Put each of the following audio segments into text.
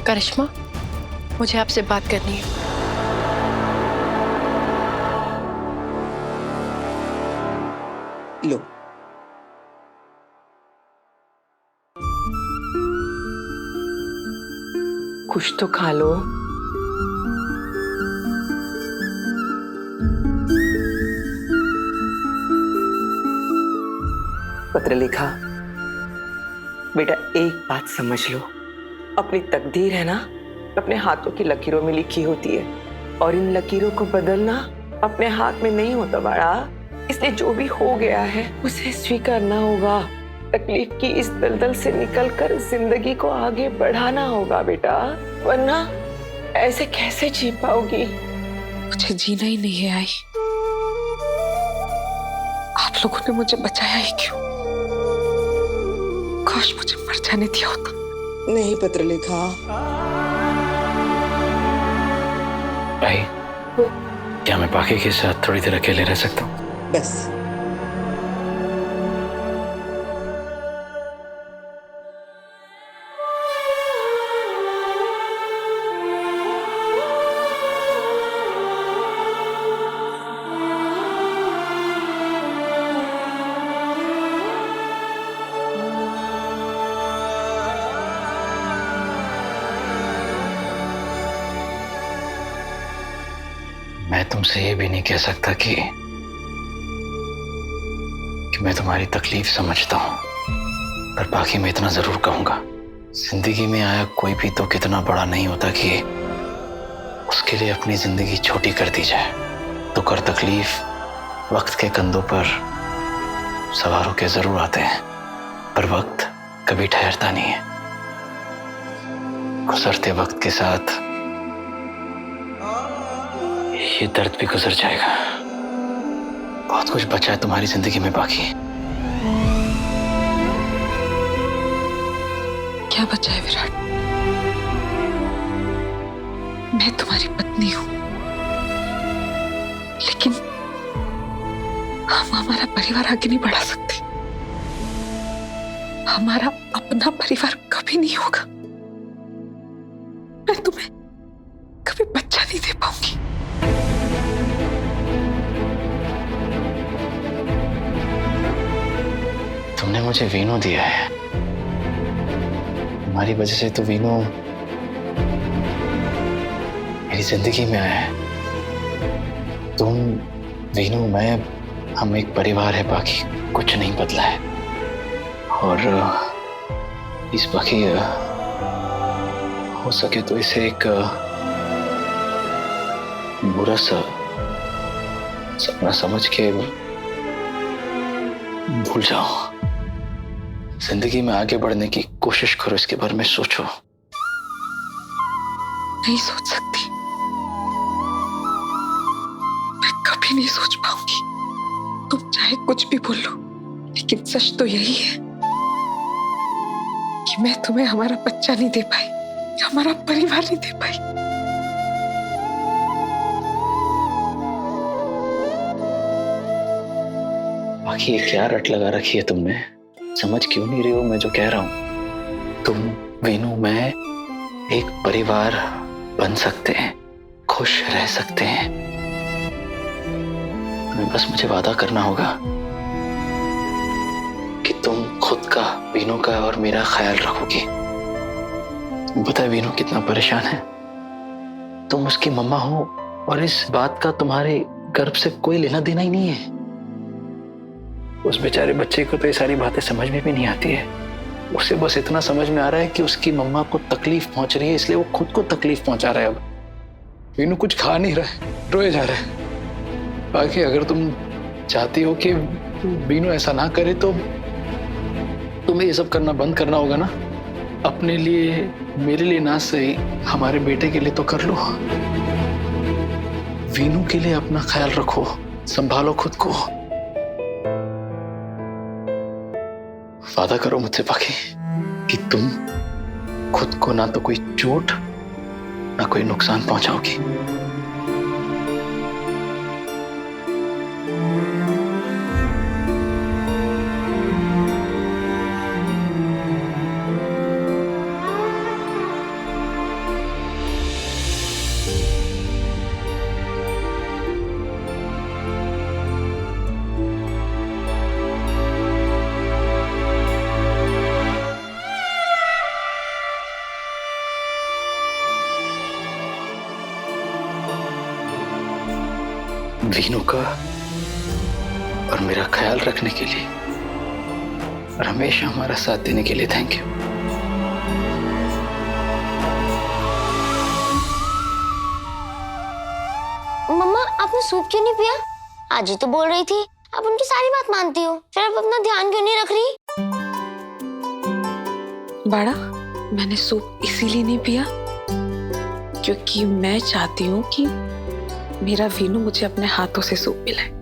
करिश्मा, मुझे आपसे बात करनी है। लो। कुछ तो खा लो। पत्रलेखा, बेटा एक बात समझ लो, अपनी तकदीर है ना अपने हाथों की लकीरों में लिखी होती है, और इन लकीरों को बदलना अपने हाथ में नहीं होता बाड़ा। इसलिए जो भी हो गया है उसे स्वीकारना होगा। तकलीफ की इस दलदल से निकलकर जिंदगी को आगे बढ़ाना होगा बेटा, वरना ऐसे कैसे जी पाओगी? मुझे जीना ही नहीं है आई। आप लोगों ने मुझे बचाया ही क्यों? काश मुझे मर जाने दिया होता। नहीं पत्रलेखा। भाई, क्या मैं पाकी के साथ थोड़ी देर अकेले रह सकता हूँ? बस। मैं तुमसे ये भी नहीं कह सकता कि मैं तुम्हारी तकलीफ समझता हूँ, पर बाकी मैं इतना जरूर कहूंगा, जिंदगी में आया कोई भी तो कितना बड़ा नहीं होता कि उसके लिए अपनी जिंदगी छोटी कर दी जाए। दुख और तकलीफ वक्त के कंधों पर सवार होकर जरूर आते हैं, पर वक्त कभी ठहरता नहीं है। गुजरते वक्त के साथ ये दर्द भी गुजर जाएगा। बहुत कुछ बचा है तुम्हारी जिंदगी में बाकी। क्या बचा है विराट? मैं तुम्हारी पत्नी हूं, लेकिन हम हमारा परिवार आगे नहीं बढ़ा सकते। हमारा अपना परिवार कभी नहीं होगा। मैं तुम्हें कभी बच्चा नहीं दे पाऊंगी। तुमने मुझे वीनू दिया है, तुम्हारी वजह से तो वीनू मेरी जिंदगी में आया है। तुम, वीनू, मैं, हम एक परिवार है, बाकी कुछ नहीं बदला है। और इस बाकी हो सके तो इसे एक बुरा सा सपना समझ के भूल जाओ। जिंदगी में आगे बढ़ने की कोशिश करो, इसके बारे में सोचो। नहीं सोच सकती, मैं कभी नहीं सोच पाऊंगी। तुम चाहे कुछ भी बोल लो, लेकिन सच तो यही है कि मैं तुम्हें हमारा बच्चा नहीं दे पाई, हमारा परिवार नहीं दे पाई। बाकी ये क्या रट लगा रखी है तुमने? समझ क्यों नहीं रही हो मैं जो कह रहा हूं? तुम, वीनू, मैं एक परिवार बन सकते हैं, खुश रह सकते हैं। तुम्हें बस मुझे वादा करना होगा कि तुम खुद का, वीनू का और मेरा ख्याल रखोगी। पता है वीनू कितना परेशान है। तुम उसकी मम्मा हो और इस बात का तुम्हारे गर्भ से कोई लेना देना ही नहीं है। उस बेचारे बच्चे को तो ये सारी बातें समझ में भी नहीं आती है। उसे बस इतना समझ में आ रहा है कि उसकी मम्मा को तकलीफ पहुंच रही है, इसलिए वो खुद को तकलीफ पहुंचा रहा है। अब वीनू कुछ खा नहीं रहा है, रोए जा रहा है। बाकी अगर तुम चाहती हो कि वीनू ऐसा ना करे तो तुम्हें ये सब करना बंद करना होगा ना। अपने लिए, मेरे लिए ना सही, हमारे बेटे के लिए तो कर लो। वीनू के लिए अपना ख्याल रखो, संभालो खुद को। वादा करो मुझसे बाकी कि तुम खुद को ना तो कोई चोट ना कोई नुकसान पहुंचाओगी। वीनू का और मेरा ख्याल रखने के लिए और हमेशा हमारा साथ देने के लिए थैंक यू। मम्मा आपने सूप क्यों नहीं पिया? आज ही तो बोल रही थी आप उनकी सारी बात मानती हो, फिर आप अपना ध्यान क्यों नहीं रख रही? बाड़ा, मैंने सूप इसीलिए नहीं पिया क्योंकि मैं चाहती हूँ कि मेरा वीनू मुझे अपने हाथों से सूप पिलाए।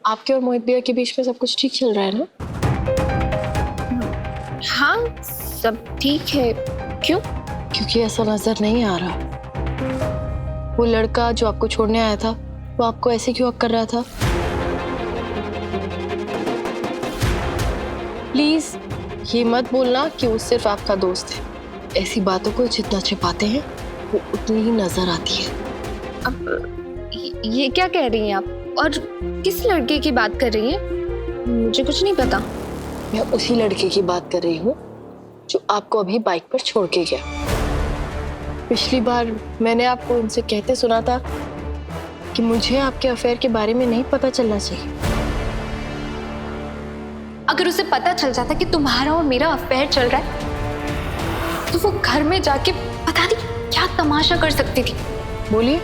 आपके और मोहित भैया के बीच में सब कुछ ठीक चल रहा है ना? हाँ सब ठीक है। क्यों? क्योंकि ऐसा नजर नहीं आ रहा। वो लड़का जो आपको छोड़ने आया था वो आपको ऐसे क्यों हक कर रहा था? प्लीज ये मत बोलना कि वो सिर्फ आपका दोस्त है। ऐसी बातों को जितना छिपाते हैं वो उतनी ही नजर आती है। अब ये क्या कह रही हैं आप? और किस लड़के की बात कर रही हैं? मुझे कुछ नहीं पता। मैं उसी लड़के की बात कर रही हूँ जो आपको अभी बाइक पर छोड़ के गया। पिछली बार मैंने आपको उनसे कहते सुना था कि मुझे आपके अफेयर के बारे में नहीं पता चलना चाहिए। अगर उसे पता चल जाता कि तुम्हारा और मेरा अफेयर चल रहा है तो वो घर में जाके पता नहीं क्या तमाशा कर सकती थी। बोलिए,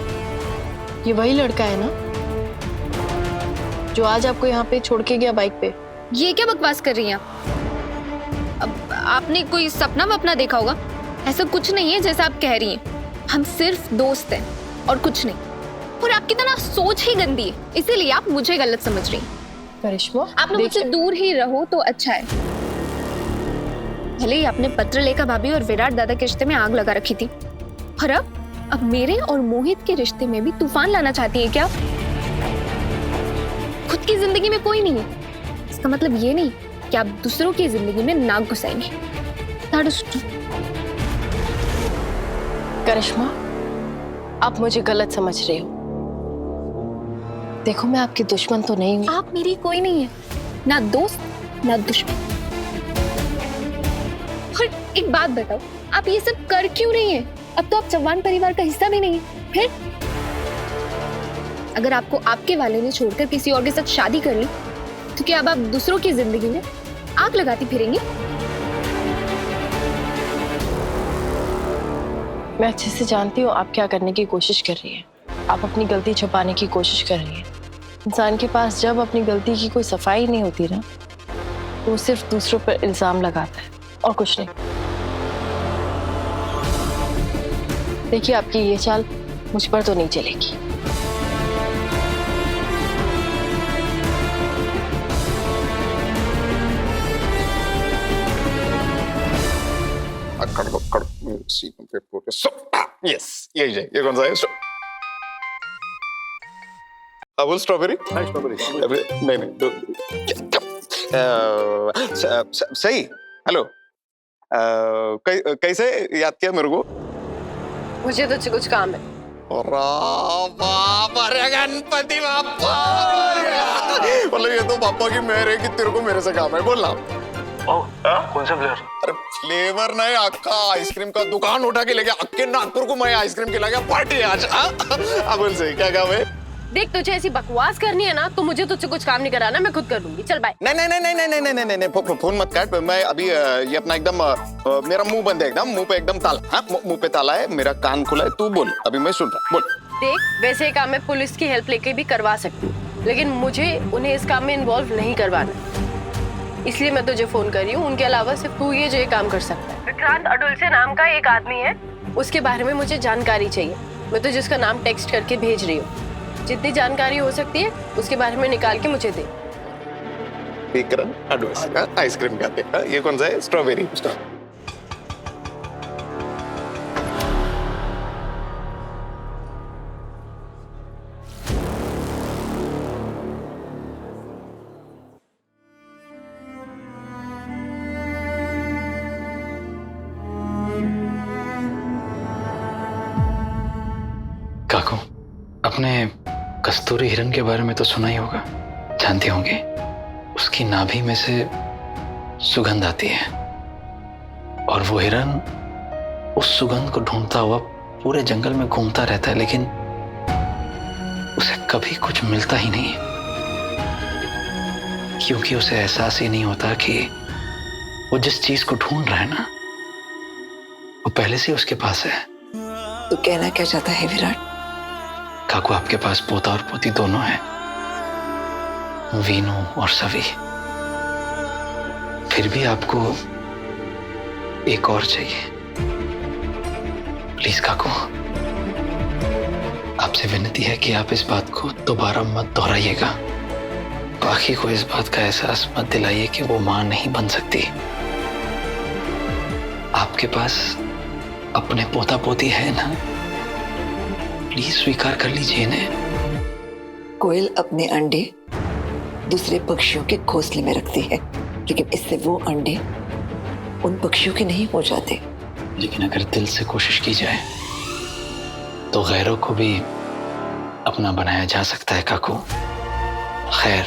ये वही लड़का है ना जो आज आपको यहाँ पे छोड़ के गया बाइक पे? ये क्या बकवास कर रही हैं आप? अब आपने कोई सपना वपना देखा होगा। ऐसा कुछ नहीं है जैसा आप कह रही हैं। हम सिर्फ दोस्त हैं और कुछ नहीं। और आपकी तरह सोच ही गंदी है, इसीलिए आप मुझे गलत समझ रही हैं। करिश्मा, आप लोग मुझसे दूर ही रहो तो अच्छा है। भले ही आपने पत्रलेखा भाभी और विराट दादा के रिश्ते में आग लगा रखी थी, और अब मेरे और मोहित के रिश्ते में भी तूफान लाना चाहती है क्या? खुद की जिंदगी में कोई नहीं है, इसका मतलब ये नहीं कि आप दूसरों की जिंदगी में नाक घुसाएंगे। करिश्मा, आप मुझे गलत समझ रहे हो। देखो, मैं आपकी दुश्मन तो नहीं हूँ। आप मेरी कोई नहीं है, ना दोस्त ना दुश्मन। और एक बात बताओ, आप ये सब कर क्यों रही हैं? अब तो आप चौहान परिवार का हिस्सा भी नहीं है। फिर अगर आपको आपके वाले ने छोड़कर किसी और के साथ शादी कर ली तो क्या अब आप दूसरों की जिंदगी में आग लगाती फिरेंगी? मैं अच्छे से जानती हूँ आप क्या करने की कोशिश कर रही हैं। आप अपनी गलती छुपाने की कोशिश कर रही हैं। इंसान के पास जब अपनी गलती की कोई सफाई नहीं होती ना, तो वो सिर्फ दूसरों पर इल्जाम लगाता है और कुछ नहीं। देखिए, आपकी ये चाल मुझ पर तो नहीं चलेगी। यस, ये कौन सा है? अबुल स्ट्रॉबेरी? स्ट्रॉबेरी नहीं सही। हेलो, कैसे याद किया मेरे को? मुझे तो कुछ काम है। अरे गणपति बाप्पा, मतलब ये तो पापा की मेहर है कि तेरे को मेरे से काम है। बोलना। कौन सा फ्लेवर? अरे फ्लेवर नहीं, अक्का आइसक्रीम का दुकान उठा के ले गया। अक्के नागपुर को मैं आइसक्रीम खिला गया। पार्टी है आज। अबुल से क्या काम है? देख, तुझे ऐसी बकवास करनी है ना तो मुझे तुझसे कुछ काम नहीं कराना, मैं खुद कर लूंगी। चल बाय। नहीं नहीं नहीं नहीं नहीं नहीं नहीं नहीं, फोन मत काट। मैं अभी ये अपना एकदम मेरा मुंह बंद है, एकदम मुंह पे एकदम ताला। हाँ, मुंह पे ताला है, मेरा कान खुला है। तू बोल, अभी मैं सुन रहा। बोल। देख, वैसे काम मैं पुलिस की हेल्प लेके भी करवा सकती हूँ, लेकिन मुझे उन्हें इस काम में इन्वॉल्व नहीं करवाना, इसलिए मैं तुझे फोन कर रही हूँ। उनके अलावा सिर्फ तू ये जो ये काम कर सकता है। विक्रांत अडुलसे नाम का एक आदमी है, उसके बारे में मुझे जानकारी चाहिए। मैं तुझे उसका नाम टेक्स्ट करके भेज रही हूँ। जितनी जानकारी हो सकती है उसके बारे में निकाल के मुझे दे। विक्रांत अडुलसे आइसक्रीम खाते हैं। ये कौन सा है? स्ट्रॉबेरी। आपने कस्तूरी हिरन के बारे में तो सुना ही होगा, जानते होंगे। उसकी नाभि में से सुगंध आती है और वो हिरन उस सुगंध को ढूंढता हुआ पूरे जंगल में घूमता रहता है, लेकिन उसे कभी कुछ मिलता ही नहीं, क्योंकि उसे एहसास ही नहीं होता कि वो जिस चीज को ढूंढ रहा है ना, वो पहले से उसके पास है। तू कहना क्या चाहता है विराट? काकू, आपके पास पोता और पोती दोनों हैं, वीनू और सवी। फिर भी आपको एक और चाहिए। प्लीज काकू, आपसे विनती है कि आप इस बात को दोबारा मत दोहराइएगा। बाकी को इस बात का एहसास मत दिलाइए कि वो मां नहीं बन सकती। आपके पास अपने पोता पोती है ना, प्लीज स्वीकार कर लीजिए इन्हें। कोयल अपने अंडे दूसरे पक्षियों के घोंसले में रखती है, लेकिन इससे वो अंडे उन पक्षियों के नहीं हो जाते। लेकिन अगर दिल से कोशिश की जाए तो गैरों को भी अपना बनाया जा सकता है काकू। खैर,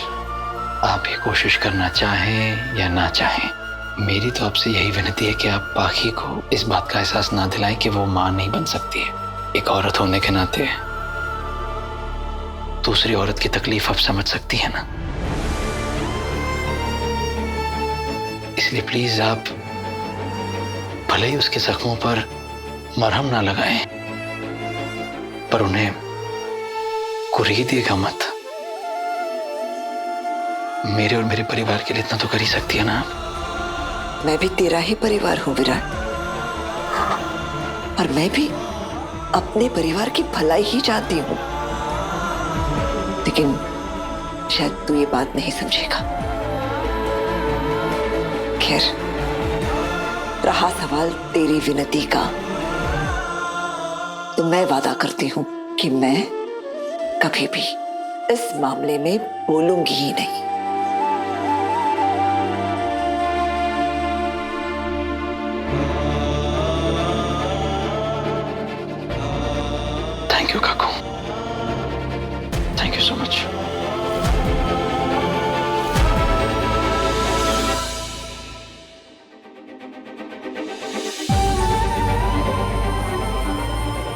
आप ये कोशिश करना चाहें या ना चाहें, मेरी तो आपसे यही विनती है कि आप पाखी को इस बात का एहसास ना दिलाएं कि वो मां नहीं बन सकती है। एक औरत होने के नाते दूसरी औरत की तकलीफ आप समझ सकती है ना, इसलिए प्लीज आप भले ही उसके जख्मों पर मरहम ना लगाएं, पर उन्हें कुरीदिएगा मत। मेरे और मेरे परिवार के लिए इतना तो कर ही सकती है ना आप। मैं भी तेरा ही परिवार हूं विराट, और मैं भी अपने परिवार की भलाई ही चाहती हूं, लेकिन शायद तू ये बात नहीं समझेगा। खैर, रहा सवाल तेरी विनती का, तो मैं वादा करती हूं कि मैं कभी भी इस मामले में बोलूंगी ही नहीं। Thank you Kaku, thank you so much.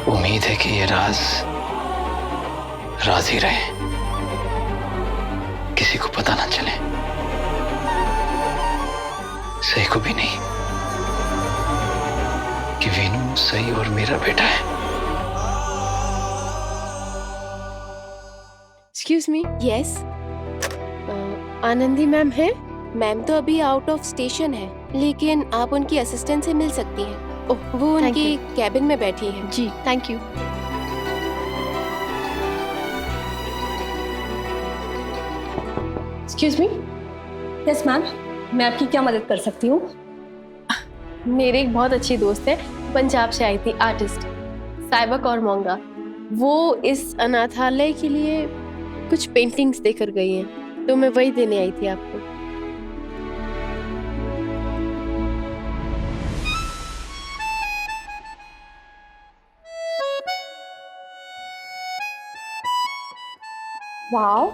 उम्मीद है कि ये राज राज ही रहे, किसी को पता ना चले, सही को भी नहीं, कि वीनू सही और मेरा बेटा है। Excuse me. Yes Anandi ma'am है? मैम तो अभी आउट ऑफ स्टेशन है, लेकिन आप उनकी असिस्टेंट से मिल सकती हैं। ओह, वो thank उनकी you. कैबिन में बैठी हैं। जी, thank you. Excuse me. Yes ma'am, मैं आपकी क्या मदद कर सकती हूँ? मेरी एक बहुत अच्छी दोस्त है, पंजाब से आई थी, आर्टिस्ट साइबा कौर मोंगा। वो इस अनाथालय के लिए कुछ पेंटिंग्स देकर गई हैं, तो मैं वही देने आई थी आपको। वाओ,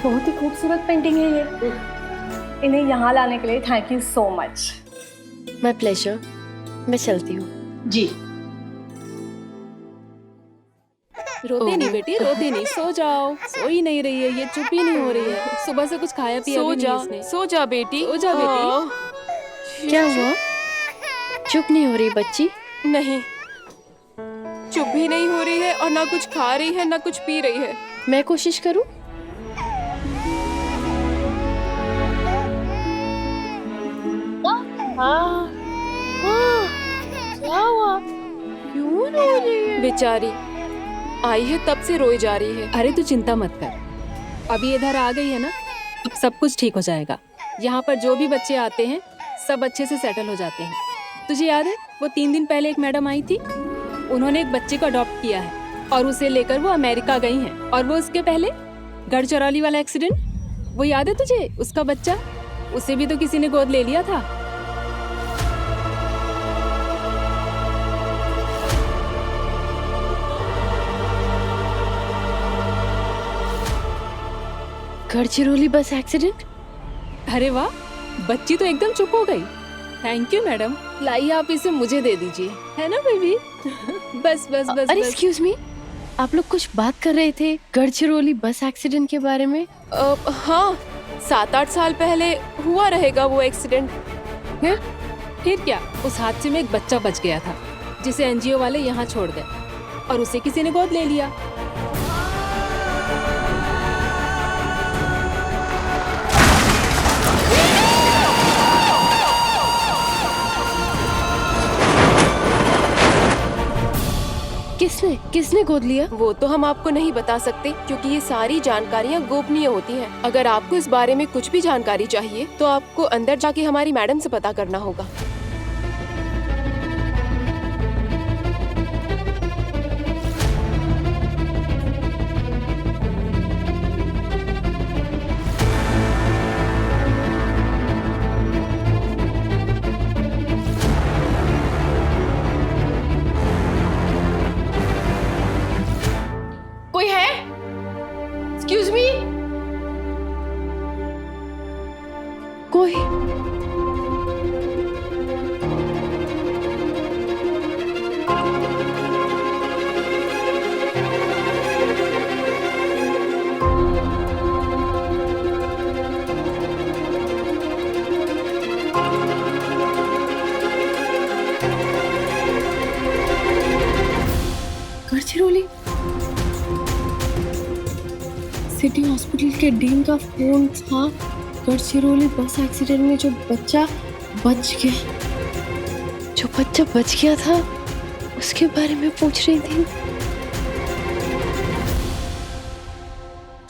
बहुत ही खूबसूरत पेंटिंग है ये। इन्हें यहाँ लाने के लिए thank you so much. My pleasure. मैं चलती हूँ। जी। रोते नहीं बेटी, रोते नहीं, सो जाओ। सो ही नहीं रही है ये, चुप ही नहीं हो रही है। सुबह से कुछ खाया पिया भी नहीं इसने। सो जा बेटी, सो जा बेटी। क्या हुआ? चुप नहीं हो रही बच्ची? नहीं, चुप भी नहीं हो रही है और ना कुछ खा रही है ना कुछ पी रही है। मैं कोशिश करूं? क्या हुआ? क्यों रो रही है? बेचारी आई है तब से रोई जा रही है। अरे तू चिंता मत कर, अभी इधर आ गई है ना, अब सब कुछ ठीक हो जाएगा। यहाँ पर जो भी बच्चे आते हैं सब अच्छे से सेटल हो जाते हैं। तुझे याद है वो 3 दिन पहले एक मैडम आई थी, उन्होंने एक बच्चे को अडॉप्ट किया है और उसे लेकर वो अमेरिका गई हैं। और वो उसके पहले गढ़चिरौली वाला एक्सीडेंट, वो याद है तुझे? उसका बच्चा, उसे भी तो किसी ने गोद ले लिया था। गढ़चिरौली बस एक्सीडेंट? अरे वाह, बच्ची तो एकदम चुप हो गई। Thank you madam. लाइए आप इसे मुझे दे दीजिए, है ना बेबी? बस बस बस। अरे एक्सक्यूज मी, आप लोग कुछ बात कर रहे थे गढ़चिरौली बस एक्सीडेंट के बारे में? हाँ, 7-8 साल पहले हुआ रहेगा वो एक्सीडेंट। है? फिर क्या, उस हादसे में एक बच्चा बच गया था जिसे एनजीओ वाले यहाँ छोड़ गए और उसे किसी ने गोद ले लिया। किसने गोद लिया? वो तो हम आपको नहीं बता सकते क्योंकि ये सारी जानकारियाँ गोपनीय होती हैं। अगर आपको इस बारे में कुछ भी जानकारी चाहिए तो आपको अंदर जाके हमारी मैडम से पता करना होगा। कोई है? Excuse me. कोई? गढ़चिरौली सिटी हॉस्पिटल के डीन का फोन था। गढ़चिरौली बस एक्सीडेंट में जो बच्चा बच गया था उसके बारे में पूछ रही थी।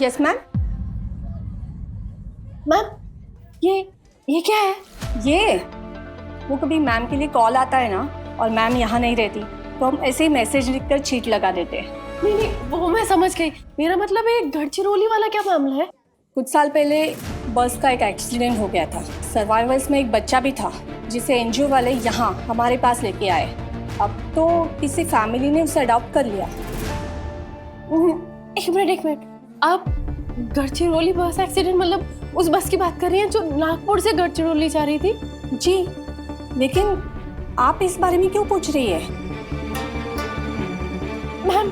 Yes ma'am. मैम ये क्या है? ये वो कभी मैम के लिए कॉल आता है ना और मैम यहाँ नहीं रहती तो हम ऐसे ही मैसेज लिखकर चीट लगा देते हैं। नहीं, वो मैं समझ गई। मेरा मतलब है गढ़चिरौली वाला क्या मामला है? कुछ साल पहले बस का एक एक्सीडेंट हो गया था। सर्वाइवर्स में एक बच्चा भी था जिसे एनजीओ वाले यहाँ हमारे पास लेके आए। अब तो किसी फैमिली ने उसे अडॉप्ट कर लिया। एक मिनट, आप गढ़चिरौली बस एक्सीडेंट मतलब उस बस की बात कर रही हैं जो नागपुर से गढ़चिरौली जा रही थी? जी, लेकिन आप इस बारे में क्यों पूछ रही है? मैम,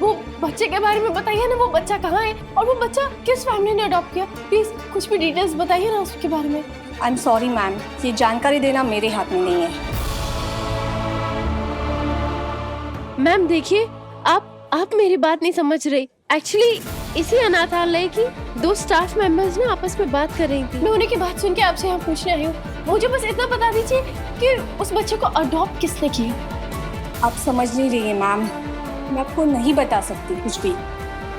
वो बच्चे के बारे में बताइए ना। वो बच्चा कहाँ है और वो बच्चा किस फैमिली ने अडॉप्ट किया? प्लीज कुछ भी डिटेल्स बताइए ना उसके बारे में। आई एम सॉरी मैम, ये जानकारी देना मेरे हाथ में नहीं है। मैम देखिए, आप मेरी बात नहीं समझ रही। एक्चुअली इसी अनाथालय की 2 स्टाफ मेंबर्स ना आपस में बात कर रही थी। मैं उन्हीं की बात सुन के आपसे यहाँ पूछने आई हूँ। मुझे बस इतना बता दीजिए कि उस बच्चे को अडॉप्ट किसने किया? आप समझ नहीं रही है मैम, मैं आपको नहीं बता सकती कुछ भी।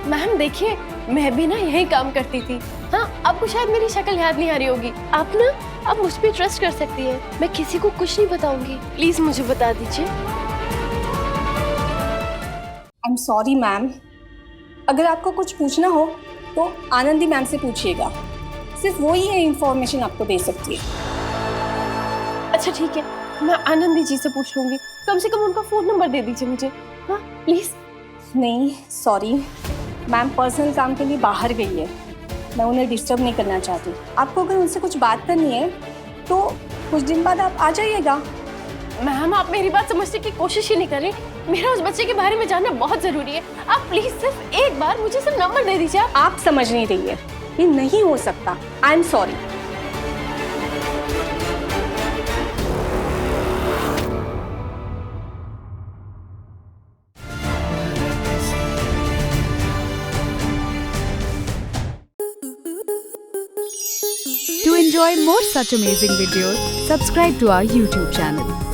मैम देखिए, मैं भी ना यही काम करती थी। हाँ, आपको शायद मेरी शक्ल याद नहीं आ रही होगी। आप मुझ पे ट्रस्ट कर सकती हैं। मैं किसी को कुछ नहीं बताऊंगी। प्लीज मुझे बता दीजिए। आई एम सॉरी मैम, अगर आपको कुछ पूछना हो तो आनंदी मैम से पूछिएगा। सिर्फ वो ही ये इन्फॉर्मेशन आपको दे सकती है। अच्छा ठीक है, मैं आनंदी जी से पूछ लूंगी। कम से कम उनका फोन नंबर दे दीजिए मुझे। हाँ प्लीज। नहीं सॉरी मैम, पर्सनल काम के लिए बाहर गई है। मैं उन्हें डिस्टर्ब नहीं करना चाहती। आपको अगर उनसे कुछ बात करनी है तो कुछ दिन बाद आप आ जाइएगा। मैम, आप मेरी बात समझने की कोशिश ही नहीं कर रही। मेरा उस बच्चे के बारे में जानना बहुत जरूरी है। आप प्लीज सिर्फ एक बार मुझे सिर्फ नंबर दे दीजिए। आप समझ नहीं रही है, ये नहीं हो सकता। I am sorry. To enjoy more such amazing videos, subscribe to our YouTube channel.